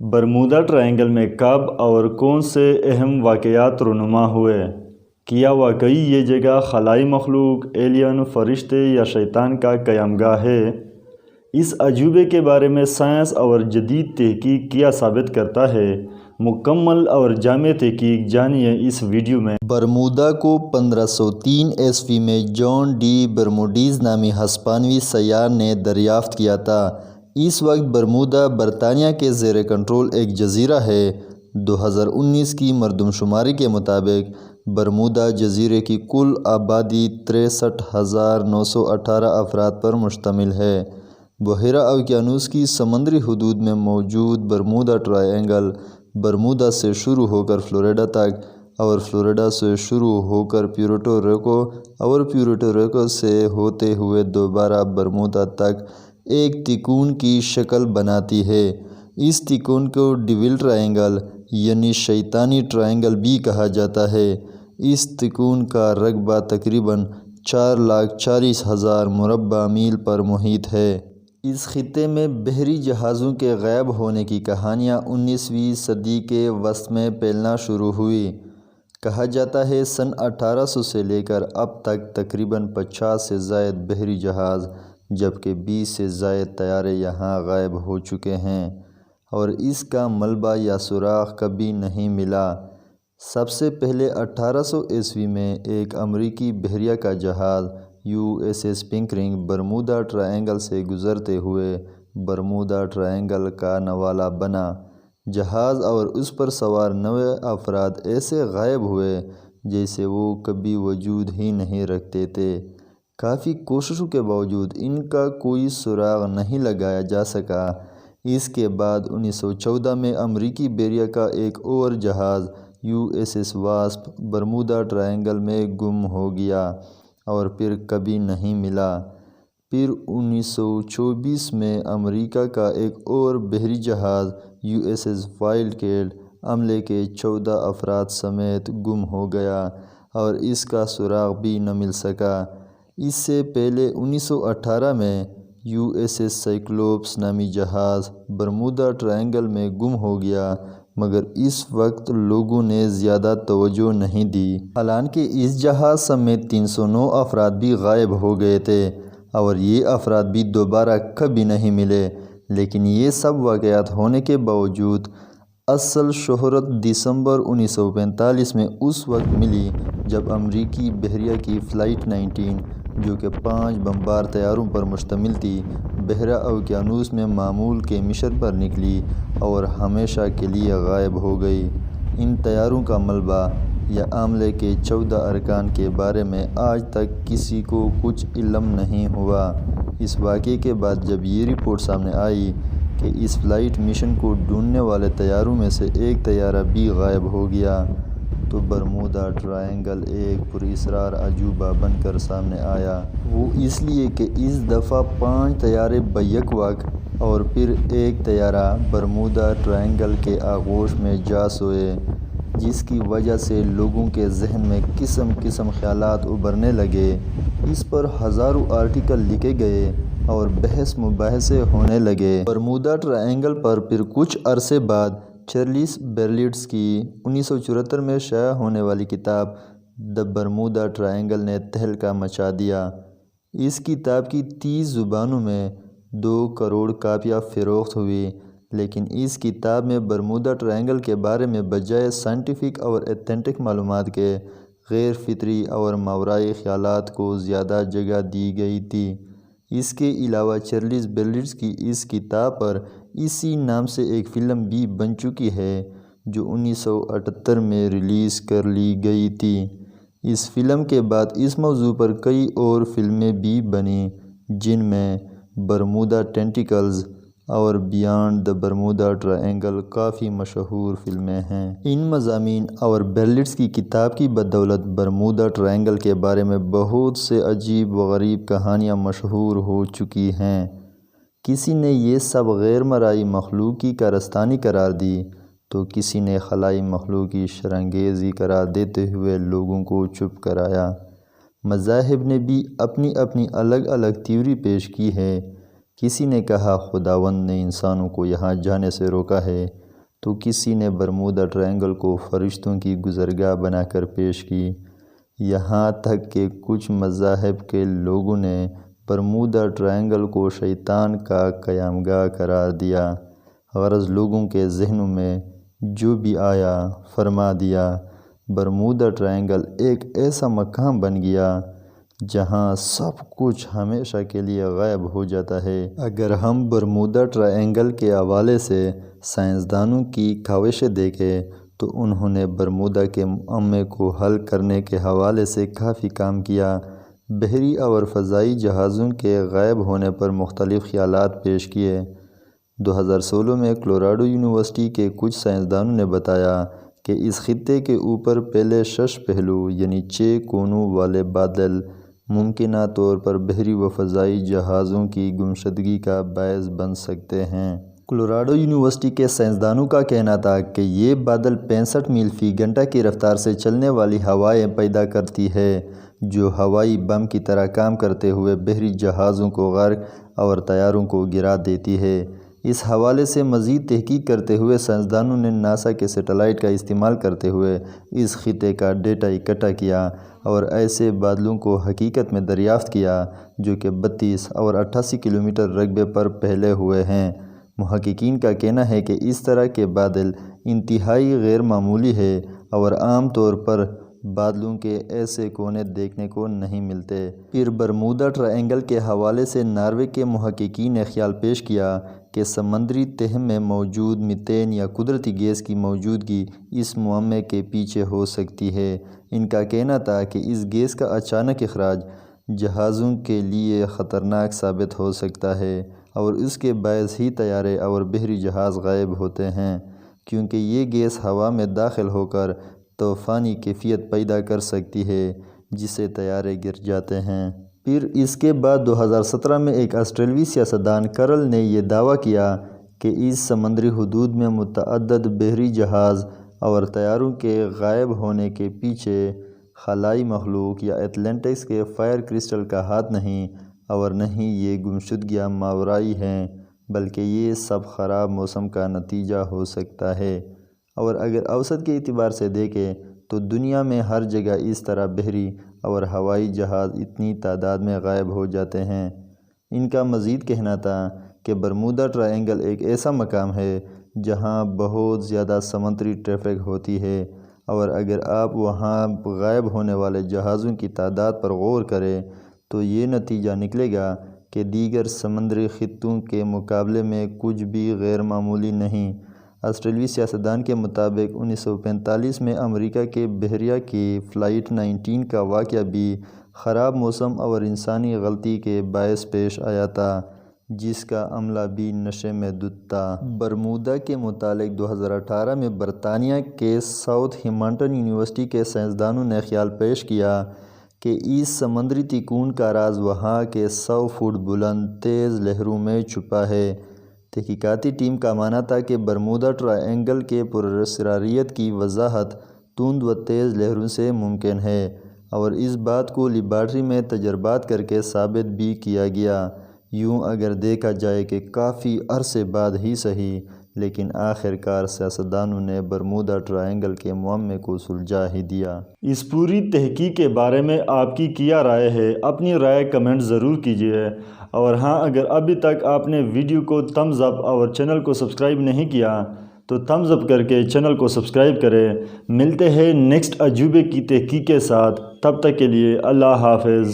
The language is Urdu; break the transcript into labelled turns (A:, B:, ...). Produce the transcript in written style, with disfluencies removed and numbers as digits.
A: برمودا ٹرائنگل میں کب اور کون سے اہم واقعات رونما ہوئے؟ کیا واقعی یہ جگہ خلائی مخلوق، ایلین، فرشتے یا شیطان کا قیام گاہ ہے؟ اس عجوبے کے بارے میں سائنس اور جدید تحقیق کیا ثابت کرتا ہے؟ مکمل اور جامع تحقیق جانیے اس ویڈیو میں۔
B: برمودا کو 1503 عیسوی میں جان ڈی برموڈیز نامی ہسپانوی سیاح نے دریافت کیا تھا۔ اس وقت برمودا برطانیہ کے زیر کنٹرول ایک جزیرہ ہے۔ 2019 کی مردم شماری کے مطابق برمودا جزیرے کی کل آبادی 63,918 افراد پر مشتمل ہے۔ بحیرہ اوقیانوس کی سمندری حدود میں موجود برمودا ٹرائینگل برمودا سے شروع ہو کر فلوریڈا تک اور فلوریڈا سے شروع ہو کر پیورٹو ریکو اور پیورٹو ریکو سے ہوتے ہوئے دوبارہ برمودا تک ایک تکون کی شکل بناتی ہے۔ اس تکون کو ڈیول ٹرائینگل یعنی شیطانی ٹرائینگل بھی کہا جاتا ہے۔ اس تکون کا رقبہ تقریباً 4,40,000 مربع میل پر محیط ہے۔ اس خطے میں بحری جہازوں کے غائب ہونے کی کہانیاں 19ویں صدی کے وسط میں پھیلنا شروع ہوئی۔ کہا جاتا ہے سن 1800 سے لے کر اب تک تقریباً 50 سے زائد بحری جہاز جبکہ 20 سے زائد طیارے یہاں غائب ہو چکے ہیں اور اس کا ملبہ یا سراغ کبھی نہیں ملا۔ سب سے پہلے 1800 عیسوی میں ایک امریکی بحریہ کا جہاز USS پنکرنگ برمودا ٹرائینگل سے گزرتے ہوئے برمودا ٹرائینگل کا نوالا بنا۔ جہاز اور اس پر سوار 9 افراد ایسے غائب ہوئے جیسے وہ کبھی وجود ہی نہیں رکھتے تھے۔ کافی کوششوں کے باوجود ان کا کوئی سراغ نہیں لگایا جا سکا۔ اس کے بعد 1914 میں امریکی بحریہ کا ایک اور جہاز USS واسپ برمودا ٹرائینگل میں گم ہو گیا اور پھر کبھی نہیں ملا۔ پھر 1924 میں امریکہ کا ایک اور بحری جہاز USS وائلڈ کیٹ عملے کے 14 افراد سمیت گم ہو گیا اور اس کا سراغ بھی نہ مل سکا۔ اس سے پہلے 1918 میں USS سائکلوپس نامی جہاز برمودا ٹرائینگل میں گم ہو گیا مگر اس وقت لوگوں نے زیادہ توجہ نہیں دی۔ حالانکہ اس جہاز سمیت 309 افراد بھی غائب ہو گئے تھے اور یہ افراد بھی دوبارہ کبھی نہیں ملے۔ لیکن یہ سب واقعات ہونے کے باوجود اصل شہرت دسمبر 1945 میں اس وقت ملی جب امریکی بحریہ کی فلائٹ 19 جو کہ 5 بمبار طیاروں پر مشتمل تھی بحیرہ اوقیانوس میں معمول کے مشن پر نکلی اور ہمیشہ کے لیے غائب ہو گئی۔ ان طیاروں کا ملبہ یا عملے کے 14 ارکان کے بارے میں آج تک کسی کو کچھ علم نہیں ہوا۔ اس واقعے کے بعد جب یہ رپورٹ سامنے آئی کہ اس فلائٹ مشن کو ڈھونڈنے والے طیاروں میں سے ایک طیارہ بھی غائب ہو گیا تو برمودا ٹرائینگل ایک پراسرار عجوبہ بن کر سامنے آیا۔ وہ اس لیے کہ اس دفعہ 5 طیارے بیک وقت اور پھر ایک طیارہ برمودا ٹرائینگل کے آغوش میں جا سوئے جس کی وجہ سے لوگوں کے ذہن میں قسم قسم خیالات ابھرنے لگے۔ اس پر ہزاروں آرٹیکل لکھے گئے اور بحث مباحثے ہونے لگے۔ برمودا ٹرائینگل پر پھر کچھ عرصے بعد چارلس برلیٹز کی 1974 میں شائع ہونے والی کتاب دی برمودا ٹرائینگل نے تہلکہ مچا دیا۔ اس کتاب کی 30 زبانوں میں 2 کروڑ کاپیاں فروخت ہوئیں لیکن اس کتاب میں برمودا ٹرائینگل کے بارے میں بجائے سائنٹیفک اور ایتھنٹک معلومات کے غیر فطری اور ماورائی خیالات کو زیادہ جگہ دی گئی تھی۔ اس کے علاوہ چارلس برلیٹز کی اس کتاب پر اسی نام سے ایک فلم بھی بن چکی ہے جو 1978 میں ریلیز کر لی گئی تھی۔ اس فلم کے بعد اس موضوع پر کئی اور فلمیں بھی بنیں جن میں برمودا ٹینٹیکلز اور بیانڈ دی برمودا ٹرائینگل کافی مشہور فلمیں ہیں۔ ان مضامین اور برلیٹز کی کتاب کی بدولت برمودا ٹرائینگل کے بارے میں بہت سے عجیب و غریب کہانیاں مشہور ہو چکی ہیں۔ کسی نے یہ سب غیر مرئی مخلوق کی کارستانی قرار دی تو کسی نے خلائی مخلوق کی شرانگیزی قرار دیتے ہوئے لوگوں کو چپ کرایا۔ مذاہب نے بھی اپنی اپنی الگ الگ تھیوری پیش کی ہے۔ کسی نے کہا خداوند نے انسانوں کو یہاں جانے سے روکا ہے تو کسی نے برمودا ٹرائنگل کو فرشتوں کی گزرگاہ بنا کر پیش کی، یہاں تک کہ کچھ مذاہب کے لوگوں نے برمودا ٹرائنگل کو شیطان کا قیامگاہ قرار دیا۔ غرض لوگوں کے ذہنوں میں جو بھی آیا فرما دیا۔ برمودا ٹرائنگل ایک ایسا مقام بن گیا جہاں سب کچھ ہمیشہ کے لیے غائب ہو جاتا ہے۔ اگر ہم برمودا ٹرائنگل کے حوالے سے سائنسدانوں کی کاوشیں دیکھیں تو انہوں نے برمودا کے معمے کو حل کرنے کے حوالے سے کافی کام کیا۔ بحری اور فضائی جہازوں کے غائب ہونے پر مختلف خیالات پیش کیے۔ 2016 میں کلوراڈو یونیورسٹی کے کچھ سائنسدانوں نے بتایا کہ اس خطے کے اوپر پہلے 6 پہلو یعنی 6 کونوں والے بادل ممکنہ طور پر بحری و فضائی جہازوں کی گمشدگی کا باعث بن سکتے ہیں۔ کلوراڈو یونیورسٹی کے سائنسدانوں کا کہنا تھا کہ یہ بادل 65 میل فی گھنٹہ کی رفتار سے چلنے والی ہوائیں پیدا کرتی ہے جو ہوائی بم کی طرح کام کرتے ہوئے بحری جہازوں کو غرق اور طیاروں کو گرا دیتی ہے۔ اس حوالے سے مزید تحقیق کرتے ہوئے سائنسدانوں نے ناسا کے سیٹلائٹ کا استعمال کرتے ہوئے اس خطے کا ڈیٹا اکٹھا کیا اور ایسے بادلوں کو حقیقت میں دریافت کیا جو کہ 32 اور 88 کلومیٹر رقبے پر پھیلے ہوئے ہیں۔ محققین کا کہنا ہے کہ اس طرح کے بادل انتہائی غیر معمولی ہے اور عام طور پر بادلوں کے ایسے کونے دیکھنے کو نہیں ملتے۔ پھر برمودا ٹرائنگل کے حوالے سے ناروے کے محققین نے خیال پیش کیا کہ سمندری تہہ میں موجود میتین یا قدرتی گیس کی موجودگی اس معمے کے پیچھے ہو سکتی ہے۔ ان کا کہنا تھا کہ اس گیس کا اچانک اخراج جہازوں کے لیے خطرناک ثابت ہو سکتا ہے اور اس کے باعث ہی طیارے اور بحری جہاز غائب ہوتے ہیں، کیونکہ یہ گیس ہوا میں داخل ہو کر طوفانی کیفیت پیدا کر سکتی ہے جس سے طیارے گر جاتے ہیں۔ پھر اس کے بعد 2017 میں ایک آسٹریلوی سیاستدان کرل نے یہ دعویٰ کیا کہ اس سمندری حدود میں متعدد بحری جہاز اور طیاروں کے غائب ہونے کے پیچھے خلائی مخلوق یا اٹلانٹس کے فائر کرسٹل کا ہاتھ نہیں اور نہ ہی یہ گمشدگیاں ماورائی ہیں، بلکہ یہ سب خراب موسم کا نتیجہ ہو سکتا ہے۔ اور اگر اوسط کے اعتبار سے دیکھیں تو دنیا میں ہر جگہ اس طرح بحری اور ہوائی جہاز اتنی تعداد میں غائب ہو جاتے ہیں۔ ان کا مزید کہنا تھا کہ برمودا ٹرائنگل ایک ایسا مقام ہے جہاں بہت زیادہ سمندری ٹریفک ہوتی ہے اور اگر آپ وہاں غائب ہونے والے جہازوں کی تعداد پر غور کریں تو یہ نتیجہ نکلے گا کہ دیگر سمندری خطوں کے مقابلے میں کچھ بھی غیر معمولی نہیں۔ آسٹریلوی سیاستدان کے مطابق 1945 میں امریکہ کے بحریہ کی فلائٹ 19 کا واقعہ بھی خراب موسم اور انسانی غلطی کے باعث پیش آیا تھا جس کا عملہ بھی نشے میں دھت تھا۔ برمودا کے متعلق 2018 میں برطانیہ کے ساؤتھ ہیمپٹن یونیورسٹی کے سائنسدانوں نے خیال پیش کیا کہ اس سمندری تکون کا راز وہاں کے 100 فٹ بلند تیز لہروں میں چھپا ہے۔ تحقیقاتی ٹیم کا ماننا تھا کہ برمودا ٹرائنگل کے پراسراریت کی وضاحت تند و تیز لہروں سے ممکن ہے اور اس بات کو لیبارٹری میں تجربات کر کے ثابت بھی کیا گیا۔ یوں اگر دیکھا جائے کہ کافی عرصے بعد ہی صحیح لیکن آخر کار سیاستدانوں نے برمودا ٹرائنگل کے معمے کو سلجھا ہی دیا۔
A: اس پوری تحقیق کے بارے میں آپ کی کیا رائے ہے؟ اپنی رائے کمنٹ ضرور کیجیے، اور ہاں اگر ابھی تک آپ نے ویڈیو کو تھمز اپ اور چینل کو سبسکرائب نہیں کیا تو تھمز اپ کر کے چینل کو سبسکرائب کریں۔ ملتے ہیں نیکسٹ عجوبے کی تحقیق کے ساتھ، تب تک کے لیے اللہ حافظ۔